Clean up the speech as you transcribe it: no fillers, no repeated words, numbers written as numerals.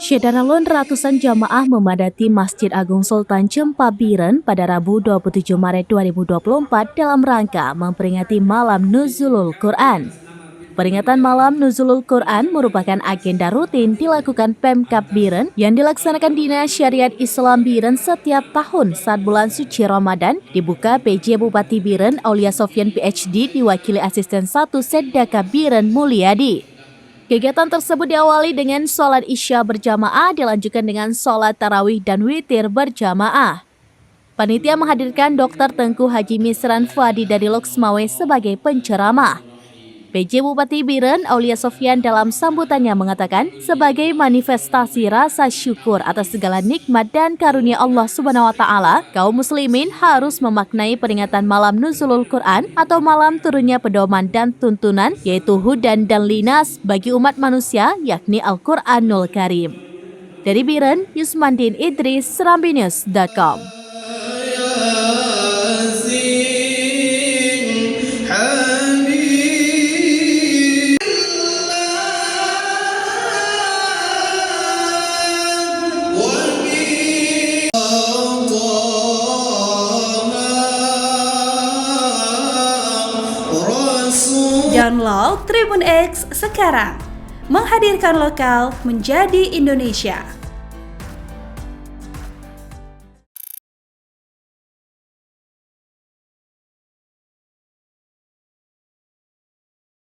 Syederalun ratusan jamaah memadati Masjid Agung Sultan Cempa Biren pada Rabu 27 Maret 2024 dalam rangka memperingati Malam Nuzulul Quran. Peringatan Malam Nuzulul Quran merupakan agenda rutin dilakukan Pemkab Biren yang dilaksanakan Dinas Syariat Islam Biren setiap tahun saat bulan suci Ramadan dibuka PJ Bupati Biren Aulia Sofyan PhD diwakili Asisten 1 Seddaka Biren Mulyadi. Kegiatan tersebut diawali dengan sholat isya berjamaah dilanjutkan dengan sholat tarawih dan witir berjamaah. Panitia menghadirkan Dr. Tengku Haji Misran Fadi dari Loksmawe sebagai penceramah. PJ Bupati Biren Aulia Sofyan dalam sambutannya mengatakan, sebagai manifestasi rasa syukur atas segala nikmat dan karunia Allah Subhanahu wa Ta'ala, kaum muslimin harus memaknai peringatan Malam Nuzulul Quran atau malam turunnya pedoman dan tuntunan, yaitu hudan dan linas bagi umat manusia, yakni Al-Quranul Karim. Dari Biren, Yusmandin Idris, serambinews.com. Download Tribun X sekarang, menghadirkan lokal menjadi Indonesia.